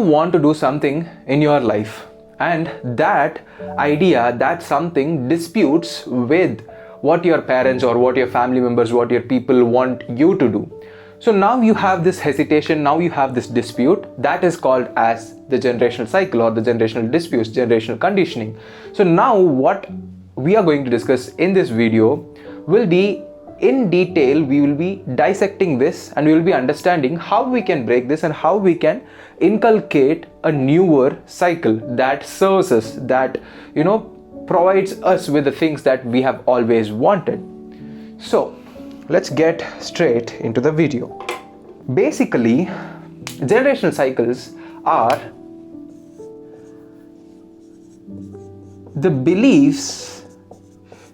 want to do something in your life, and that idea, that something disputes with what your parents or what your family members, what your people want you to do. So now you have this hesitation, now you have this dispute, that is called as the generational cycle or the generational disputes, generational conditioning. So now what we are going to discuss in this video will be in detail. We will be dissecting this and we will be understanding how we can break this and how we can inculcate a newer cycle that serves us, that provides us with the things that we have always wanted. So let's get straight into the video. Basically, generational cycles are the beliefs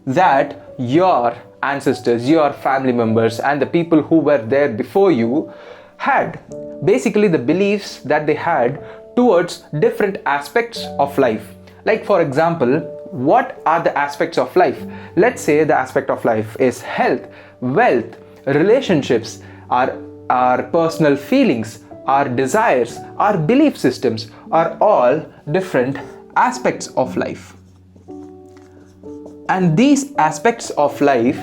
that your ancestors, your family members, and the people who were there before you had. Basically, the beliefs that they had towards different aspects of life. Like, for example, what are the aspects of life? Let's say the aspect of life is health, wealth, relationships, our personal feelings, our desires, our belief systems are all different aspects of life. And these aspects of life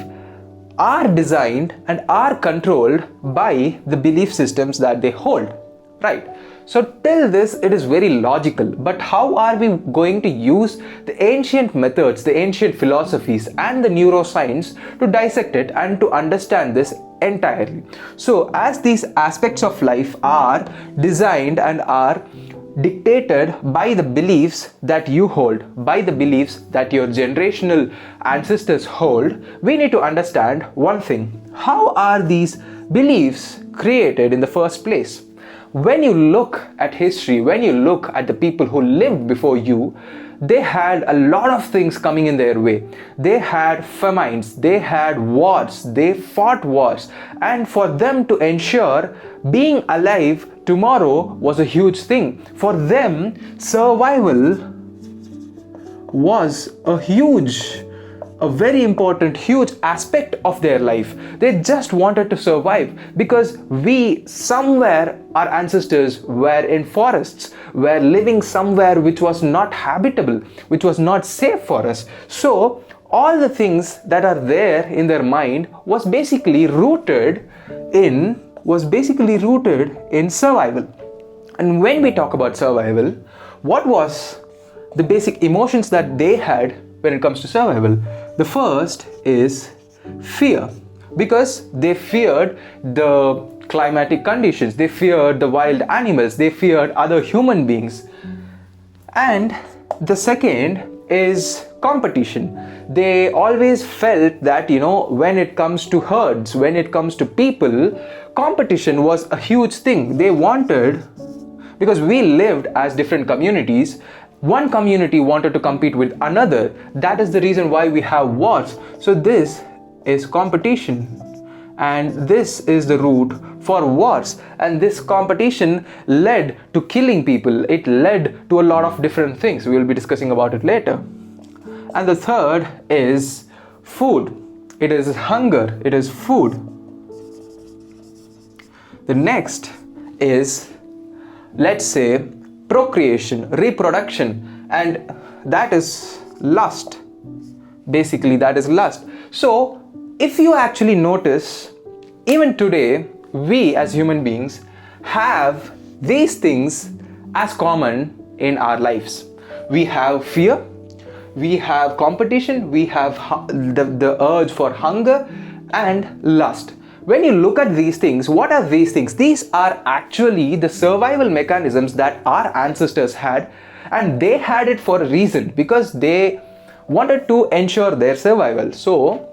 are designed and are controlled by the belief systems that they hold, right? So till this, it is very logical, but how are we going to use the ancient methods, the ancient philosophies and the neuroscience to dissect it and to understand this entirely? So as these aspects of life are designed and are dictated by the beliefs that you hold, by the beliefs that your generational ancestors hold, we need to understand one thing. How are these beliefs created in the first place? When you look at history, when you look at the people who lived before you, they had a lot of things coming in their way. They had famines, they had wars, they fought wars, and for them to ensure being alive tomorrow was a huge thing. For them, survival was a very important, huge aspect of their life. They just wanted to survive because our ancestors were in forests, were living somewhere which was not habitable, which was not safe for us. So all the things that are there in their mind was basically rooted in survival. And when we talk about survival, what was the basic emotions that they had when it comes to survival? The first is fear, because they feared the climatic conditions, they feared the wild animals, they feared other human beings. And the second is competition. They always felt that, when it comes to herds, when it comes to people, competition was a huge thing. They wanted, because we lived as different communities, one community wanted to compete with another. That is the reason why we have wars. So this is competition, and this is the root for wars. And this competition led to killing people. It led to a lot of different things. We will be discussing about it later. And the third is food. It is hunger. It is food. The next is, let's say, procreation, reproduction, and that is lust. Basically, that is lust. So if you actually notice, even today, we as human beings have these things as common in our lives. We have fear, we have competition, we have the urge for hunger and lust. When you look at these things, what are these things? These are actually the survival mechanisms that our ancestors had, and they had it for a reason, because they wanted to ensure their survival. So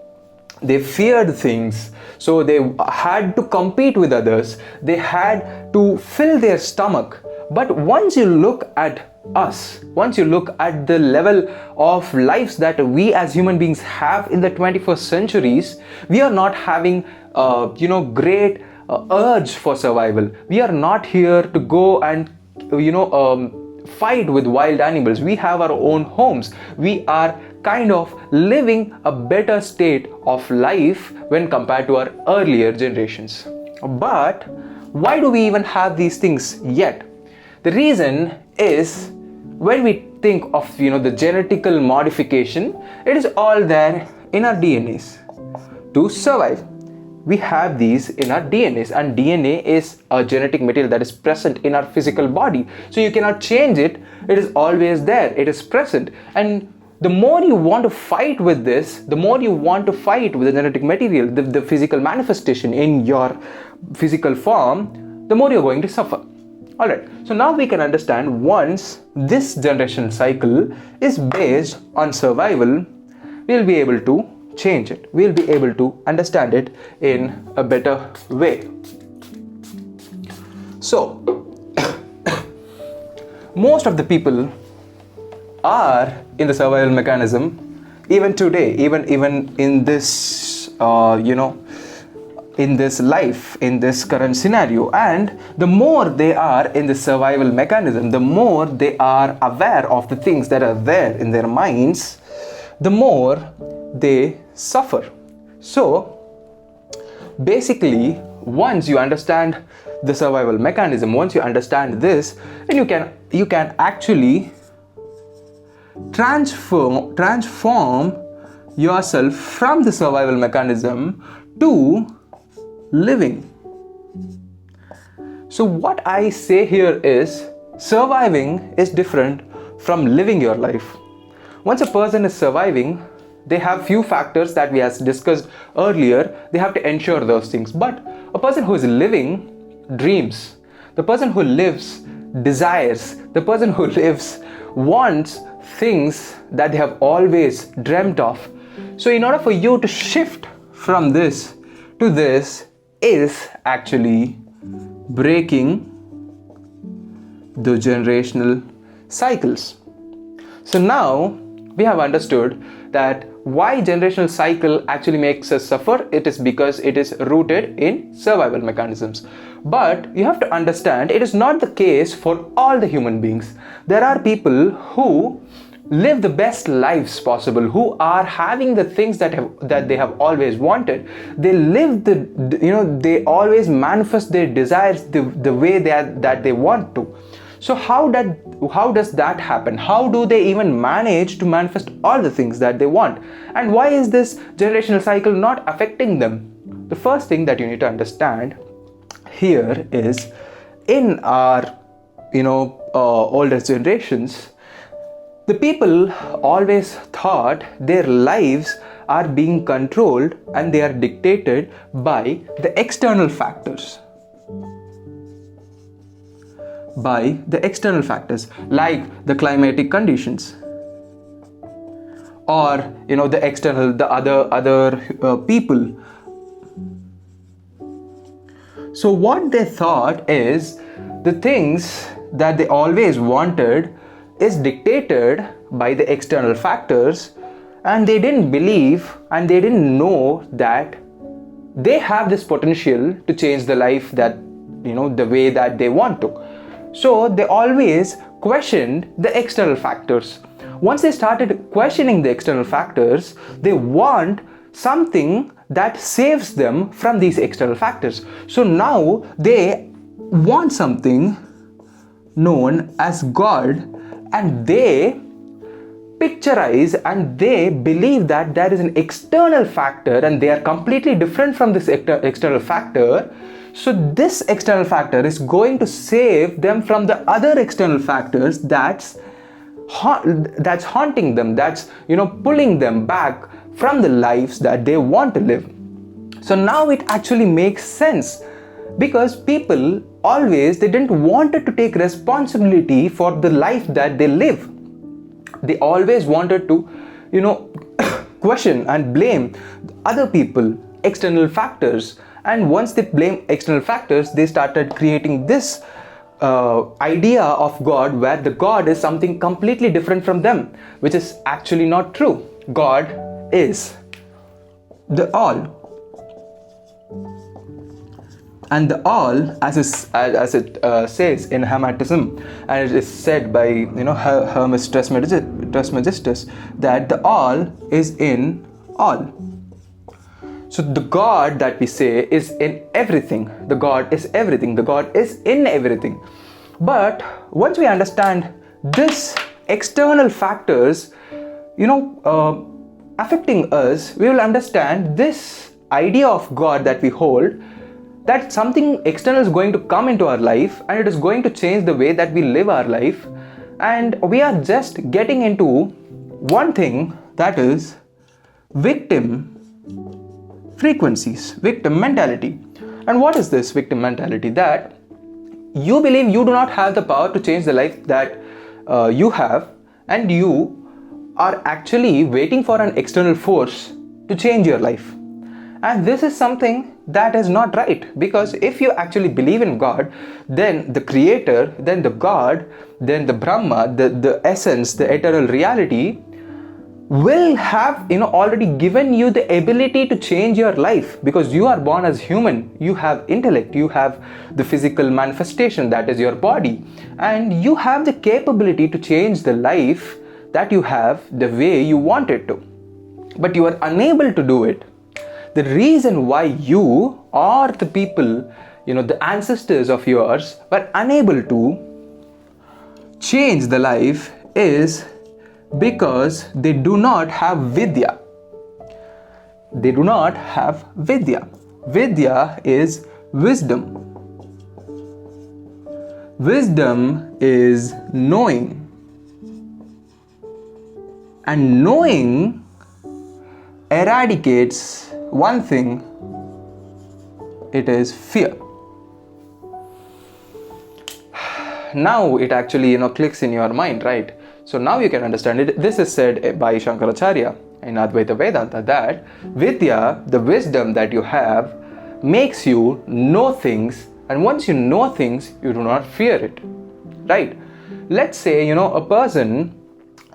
they feared things, so they had to compete with others, they had to fill their stomach. But once you look at us, once you look at the level of lives that we as human beings have in the 21st centuries, we are not having great urge for survival. We are not here to go and fight with wild animals. We have our own homes. We are kind of living a better state of life when compared to our earlier generations. But why do we even have these things yet? The reason is, when we think of the genetical modification, it is all there in our DNAs to survive. We have these in our DNAs, and DNA is a genetic material that is present in our physical body, so you cannot change it. It is always there, it is present. And the more you want to fight with this, the more you want to fight with the genetic material, the physical manifestation in your physical form, the more you're going to suffer. Alright, so now we can understand, once this generational cycle is based on survival, we'll be able to change it. We'll be able to understand it in a better way. So, most of the people are in the survival mechanism even today, even in this in this life, in this current scenario. And the more they are in the survival mechanism, the more they are aware of the things that are there in their minds, the more they suffer. So basically, once you understand the survival mechanism, once you understand this, then you can actually transform yourself from the survival mechanism to living. So what I say here is, surviving is different from living your life. Once a person is surviving, they have few factors that we have discussed earlier. They have to ensure those things. But a person who is living dreams. The person who lives desires. The person who lives wants things that they have always dreamt of. So in order for you to shift from this to this is actually breaking the generational cycles. So now we have understood that why generational cycle actually makes us suffer. It is because it is rooted in survival mechanisms. But you have to understand, it is not the case for all the human beings. There are people who live the best lives possible, who are having the things that they have always wanted. They live they always manifest their desires the way that they want to. So how does that happen? How do they even manage to manifest all the things that they want? And why is this generational cycle not affecting them? The first thing that you need to understand here is, in our older generations, the people always thought their lives are being controlled and they are dictated by the external factors. By the external factors, like the climatic conditions, or the other people. So what they thought is, the things that they always wanted is dictated by the external factors, and they didn't believe and they didn't know that they have this potential to change the life that the way that they want to. So they always questioned the external factors. Once they started questioning the external factors, they want something that saves them from these external factors. So now they want something known as God, and they picturize and they believe that there is an external factor and they are completely different from this external factor. So this external factor is going to save them from the other external factors that's haunting them, that's pulling them back from the lives that they want to live. So now it actually makes sense, because people always, they didn't want to take responsibility for the life that they live. They always wanted to question and blame other people, external factors. And once they blame external factors, they started creating this idea of God, where the God is something completely different from them, which is actually not true. God is the all. And the all, as it says in Hermetism, and it is said by Hermes Trismegistus, that the all is in all. So the God that we say is in everything. The God is everything. The God is in everything. But once we understand this external factors, affecting us, we will understand this idea of God that we hold, that something external is going to come into our life and it is going to change the way that we live our life. And we are just getting into one thing, that is victim frequencies, victim mentality. And what is this victim mentality? That you believe you do not have the power to change the life that you have, and you are actually waiting for an external force to change your life. And this is something that is not right, because if you actually believe in God, then the creator, then the God, then the Brahma, the essence, the eternal reality will have already given you the ability to change your life, because you are born as human, you have intellect, you have the physical manifestation, that is your body, and you have the capability to change the life that you have the way you want it to, but you are unable to do it. The reason why you or the people, the ancestors of yours were unable to change the life is because they do not have Vidya. They do not have Vidya. Vidya is wisdom. Wisdom is knowing. And knowing eradicates one thing, it is fear. Now it actually clicks in your mind, right? So now you can understand it. This is said by Shankaracharya in Advaita Vedanta, that Vidya, the wisdom that you have, makes you know things, and once you know things, you do not fear it, right? Let's say a person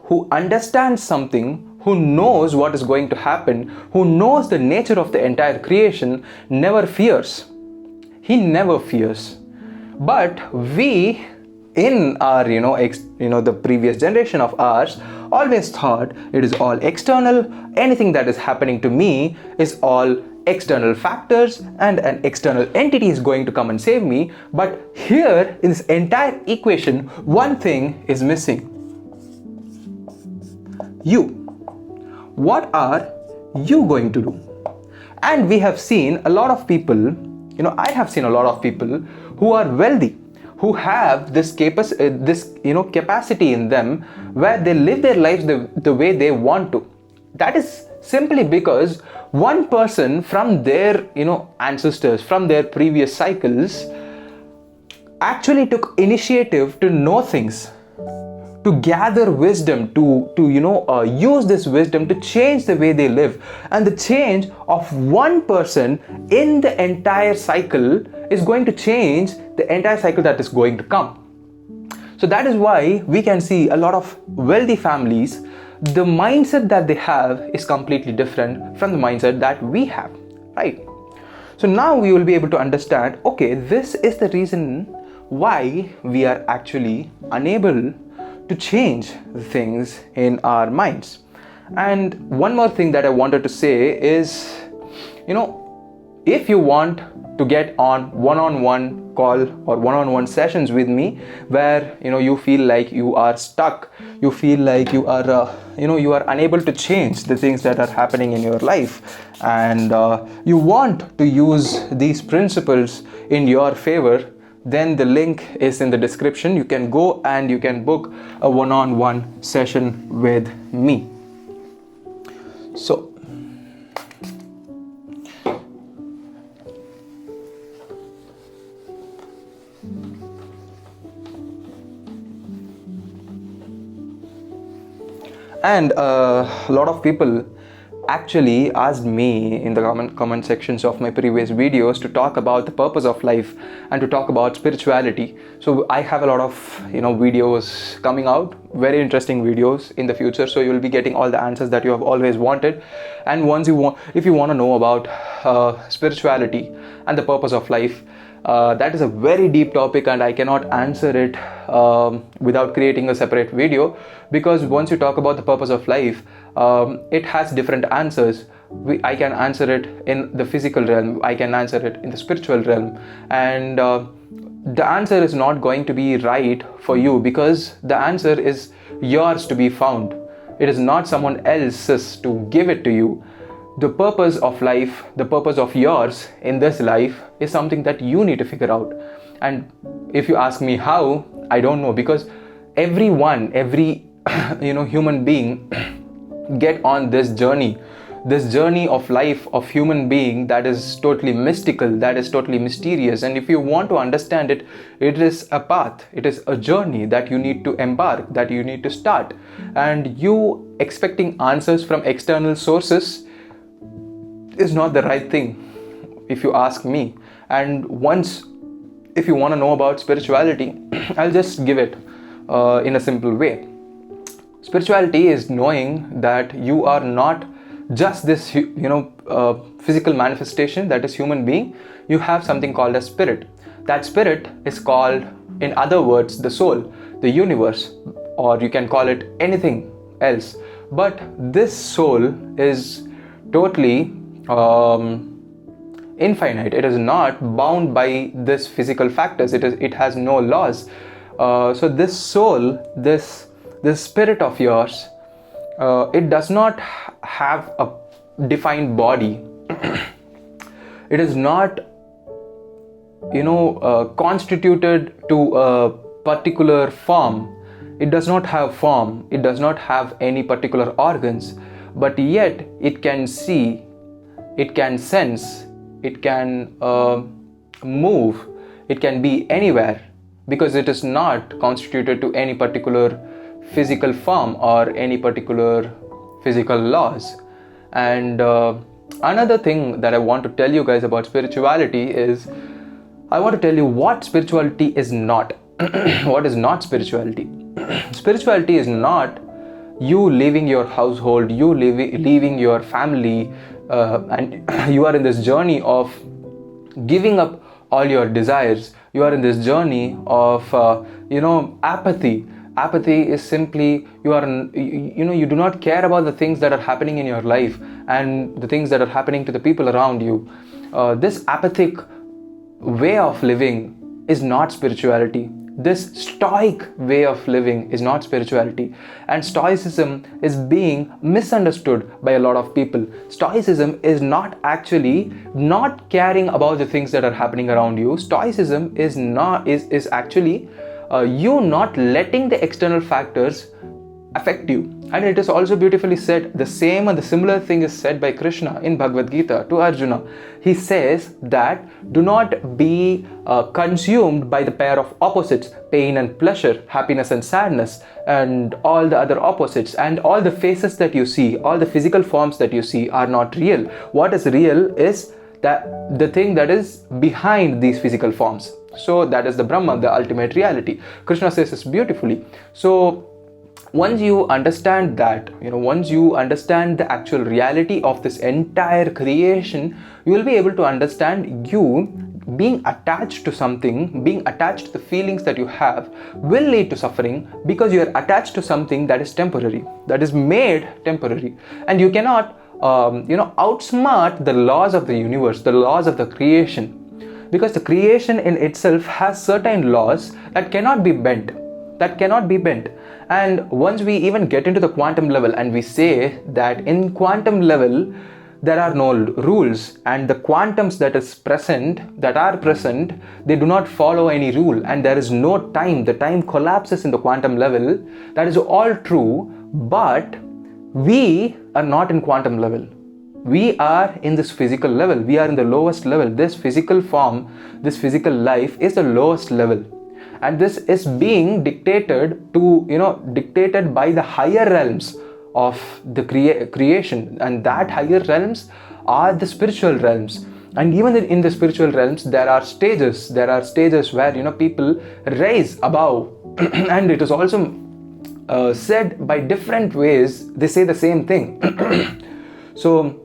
who understands something, who knows what is going to happen, who knows the nature of the entire creation, never fears. He never fears. But we, in our the previous generation of ours, always thought it is all external. Anything that is happening to me is all external factors, and an external entity is going to come and save me. But here in this entire equation, one thing is missing. You. What are you going to do? And we have seen a lot of people, I have seen a lot of people who are wealthy, who have this capacity in them, where they live their lives the way they want to. That is simply because one person from their ancestors, from their previous cycles, actually took initiative to know things, to gather wisdom, to use this wisdom to change the way they live. And the change of one person in the entire cycle is going to change the entire cycle that is going to come. So that is why we can see a lot of wealthy families, the mindset that they have is completely different from the mindset that we have, right? So now we will be able to understand, okay, this is the reason why we are actually unable to change things in our minds. And one more thing that I wanted to say is, if you want to get on one-on-one call or one-on-one sessions with me, where you feel like you are stuck, you feel like you are you are unable to change the things that are happening in your life, and you want to use these principles in your favor, then the link is in the description. You can go and you can book a one-on-one session with me. So and a lot of people actually asked me in the comment sections of my previous videos to talk about the purpose of life and to talk about spirituality. So I have a lot of videos coming out, very interesting videos in the future, so you will be getting all the answers that you have always wanted. And if you want to know about spirituality and the purpose of life, that is a very deep topic, and I cannot answer it without creating a separate video, because once you talk about the purpose of life, it has different answers. I can answer it in the physical realm, I can answer it in the spiritual realm, and the answer is not going to be right for you, because the answer is yours to be found. It is not someone else's to give it to you. The purpose of life, the purpose of yours in this life, is something that you need to figure out. And if you ask me how, I don't know, because every human being get on this journey of life of human being that is totally mystical, that is totally mysterious. And if you want to understand it, it is a path, it is a journey that you need to embark, that you need to start. And you expecting answers from external sources is not the right thing, if you ask me. And if you want to know about spirituality, I'll just give it in a simple way. Spirituality is knowing that you are not just this physical manifestation, that is human being. You have something called a spirit. That spirit is called, in other words, the soul, the universe, or you can call it anything else. But this soul is totally infinite. It is not bound by this physical factors. It has no laws. So this soul, this spirit of yours, it does not have a defined body. It is not constituted to a particular form. It does not have form. It does not have any particular organs, but yet it can see, it can sense, it can move, it can be anywhere, because it is not constituted to any particular physical form or any particular physical laws. And another thing that I want to tell you guys about spirituality is, I want to tell you what spirituality is not. What is not spirituality? Spirituality is not you leaving your household, you leaving your family, and you are in this journey of giving up all your desires. You are in this journey of apathy. Apathy is simply you do not care about the things that are happening in your life and the things that are happening to the people around you. This apathic way of living is not spirituality. This stoic way of living is not spirituality. And stoicism is being misunderstood by a lot of people. Stoicism is not actually not caring about the things that are happening around you. Stoicism is actually you not letting the external factors affect you. And it is also beautifully said, the same and the similar thing is said by Krishna in Bhagavad Gita to Arjuna. He says that do not be consumed by the pair of opposites, pain and pleasure, happiness and sadness, and all the other opposites, and all the faces that you see, all the physical forms that you see are not real. What is real is that the thing that is behind these physical forms. So that is the Brahman, the ultimate reality. Krishna says this beautifully. So once you understand that, once you understand the actual reality of this entire creation, you will be able to understand you being attached to something, being attached to the feelings that you have will lead to suffering, because you are attached to something that is temporary, that is made temporary. And you cannot, outsmart the laws of the universe, the laws of the creation. Because the creation in itself has certain laws that cannot be bent. And once we even get into the quantum level and we say that in quantum level there are no rules, and the quantums that are present, they do not follow any rule, and there is no time. The time collapses in the quantum level. That is all true, but we are not in quantum level. We are in this physical level. We are in the lowest level. This physical form, this physical life is the lowest level. And this is being dictated by the higher realms of the creation. And that higher realms are the spiritual realms. And even in the spiritual realms, there are stages. There are stages where, people rise above. And it is also said by different ways. They say the same thing. So,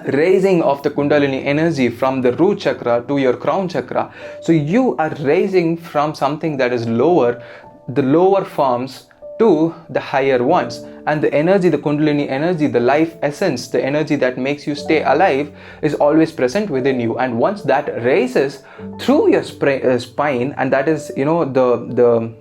raising of the Kundalini energy from the root chakra to your crown chakra. So you are raising from something that is lower, the lower forms, to the higher ones, and the energy, the kundalini energy, the life essence, the energy that makes you stay alive is always present within you. And once that raises through your spine, and that is, you know, the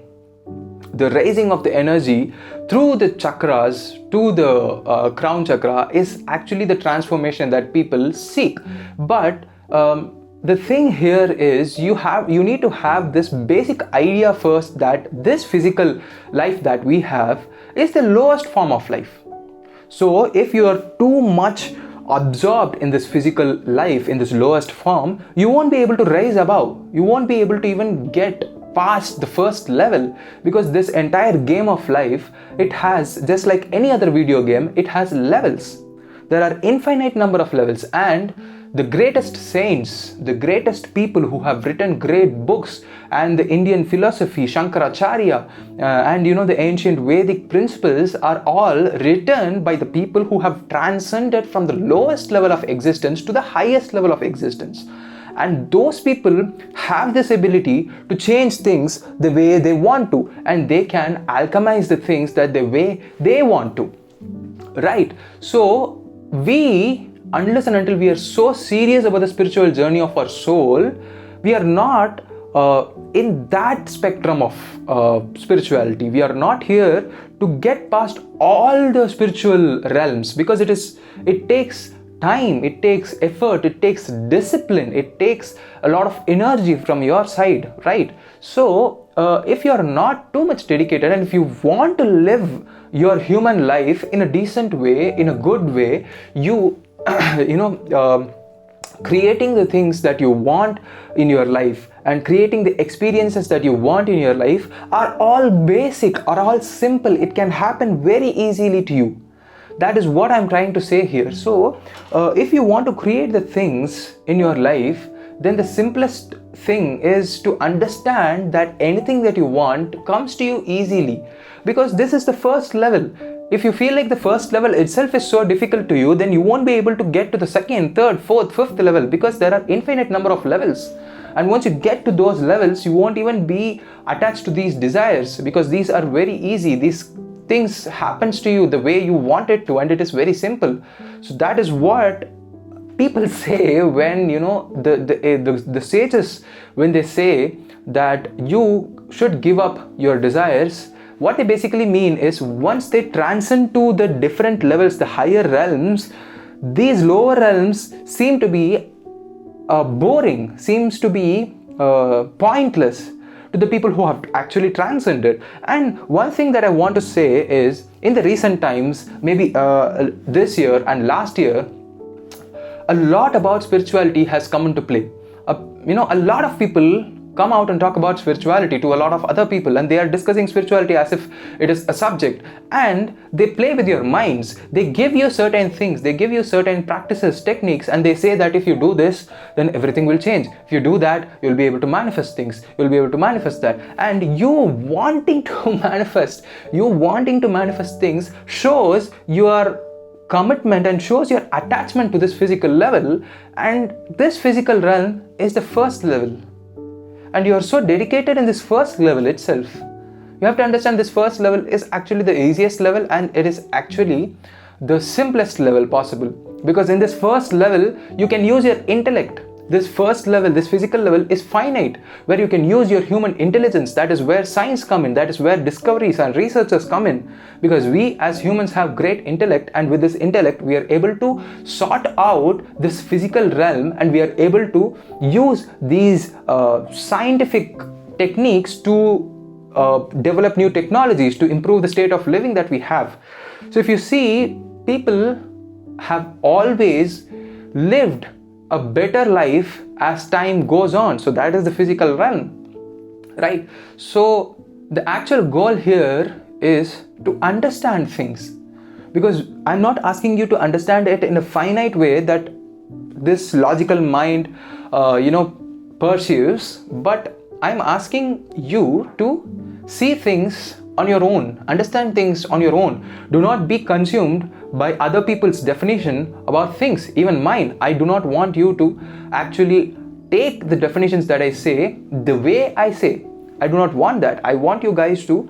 raising of the energy through the chakras to the crown chakra is actually the transformation that people seek. But the thing here is you need to have this basic idea first, that this physical life that we have is the lowest form of life. So if you are too much absorbed in this physical life, in this lowest form, you won't be able to rise above. You won't be able to even get past the first level, because this entire game of life, it has, just like any other video game, it has levels. There are infinite number of levels, and the greatest saints, the greatest people who have written great books, and the Indian philosophy, Shankaracharya, and you know, the ancient Vedic principles are all written by the people who have transcended from the lowest level of existence to the highest level of existence. And those people have this ability to change things the way they want to, and they can alchemize the things that the way they want to, right? So we, unless and until we are so serious about the spiritual journey of our soul, we are not in that spectrum of spirituality. We are not here to get past all the spiritual realms, because it takes time, it takes effort, it takes discipline, it takes a lot of energy from your side, right? So if you are not too much dedicated, and if you want to live your human life in a decent way, in a good way, you creating the things that you want in your life and creating the experiences that you want in your life are all basic, are all simple. It can happen very easily to you. That is what I'm trying to say here. So if you want to create the things in your life, then the simplest thing is to understand that anything that you want comes to you easily, because this is the first level. If you feel like the first level itself is so difficult to you, then you won't be able to get to the second, third, fourth, fifth level, because there are infinite number of levels. And once you get to those levels, you won't even be attached to these desires, because these are very easy. These things happens to you the way you want it to, and it is very simple. So that is what people say when, you know, the sages, when they say that you should give up your desires, what they basically mean is, once they transcend to the different levels, the higher realms, these lower realms seem to be boring, seems to be pointless to the people who have actually transcended. And one thing that I want to say is, in the recent times, maybe this year and last year, a lot about spirituality has come into play. A lot of people come out and talk about spirituality to a lot of other people, and they are discussing spirituality as if it is a subject, and they play with your minds. They give you certain things, they give you certain practices, techniques, and they say that if you do this, then everything will change. If you do that, you'll be able to manifest things, you'll be able to manifest that. And you wanting to manifest things shows your commitment and shows your attachment to this physical level, and this physical realm is the first level. And you are so dedicated in this first level itself. You have to understand this first level is actually the easiest level, and it is actually the simplest level possible. Because in this first level, you can use your intellect. This first level, this physical level is finite, where you can use your human intelligence. That is where science come in. That is where discoveries and researchers come in. Because we as humans have great intellect, and with this intellect, we are able to sort out this physical realm, and we are able to use these scientific techniques to develop new technologies to improve the state of living that we have. So if you see, people have always lived a better life as time goes on. So that is the physical realm, right? So the actual goal here is to understand things, because I'm not asking you to understand it in a finite way that this logical mind pursues, but I'm asking you to see things on your own, understand things on your own. Do not be consumed by other people's definition about things, even mine. I do not want you to actually take the definitions that I say the way I say. I do not want that. I want you guys to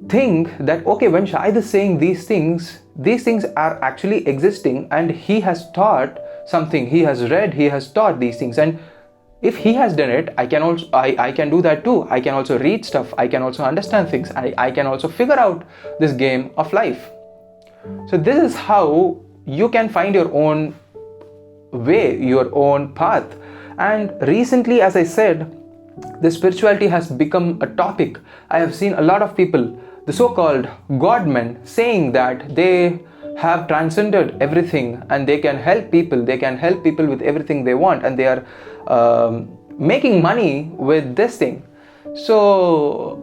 think that, okay, when Shahid is saying these things are actually existing, and he has taught something, he has read, he has taught these things, and if he has done it, I can also I can do that too. I can also read stuff, I can also understand things, I can also figure out this game of life. So this is how you can find your own way, your own path. And recently, as I said, the spirituality has become a topic. I have seen a lot of people, the so-called godmen, saying that they have transcended everything and they can help people, with everything they want, and they are making money with this thing. So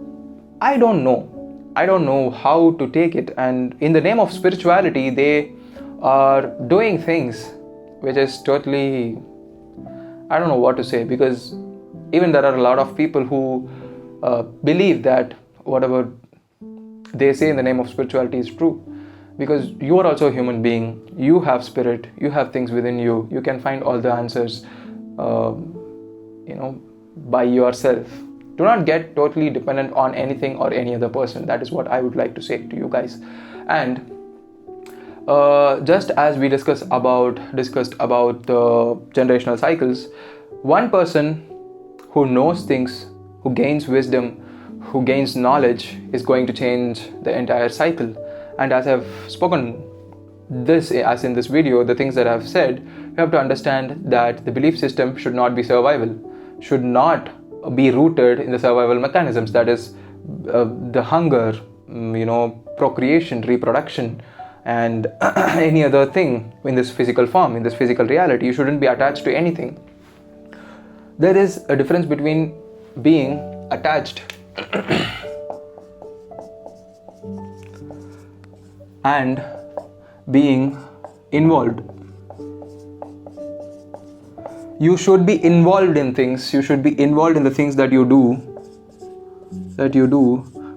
I don't know how to take it. And in the name of spirituality, they are doing things which is totally, I don't know what to say, because even there are a lot of people who believe that whatever they say in the name of spirituality is true, because you are also a human being, you have spirit, you have things within you, you can find all the answers by yourself. Do not get totally dependent on anything or any other person. That is what I would like to say to you guys. And just as we discussed about the generational cycles, one person who knows things, who gains wisdom, who gains knowledge, is going to change the entire cycle. And as I've spoken this, as in this video, the things that I've said, you have to understand that the belief system should not be survival, should not be rooted in the survival mechanisms, that is the hunger, procreation, reproduction, and any other thing in this physical form, in this physical reality. You shouldn't be attached to anything. There is a difference between being attached and being involved. You should be involved in things, you should be involved in the things that you do,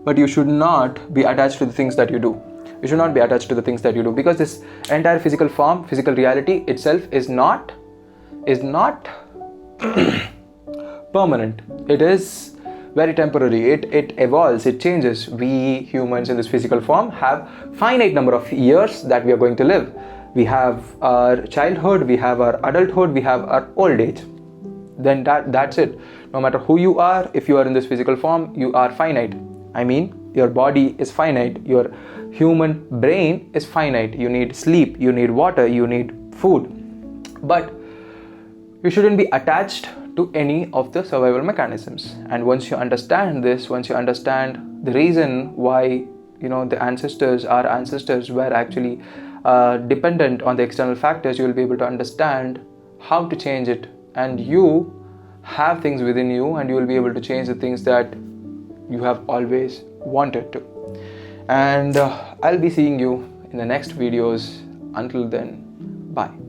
but you should not be attached to the things that you do. You should not be attached to the things that you do, because this entire physical form, physical reality itself is not permanent. It is very temporary. It evolves, it changes. We humans in this physical form have finite number of years that we are going to live. We have our childhood, we have our adulthood, we have our old age. Then that's it. No matter who you are, if you are in this physical form, you are finite. I mean, your body is finite, your human brain is finite. You need sleep, you need water, you need food. But you shouldn't be attached to any of the survival mechanisms. And once you understand this, once you understand the reason why the our ancestors were actually dependent on the external factors, you will be able to understand how to change it. And you have things within you, and you will be able to change the things that you have always wanted to. And I'll be seeing you in the next videos. Until then, bye.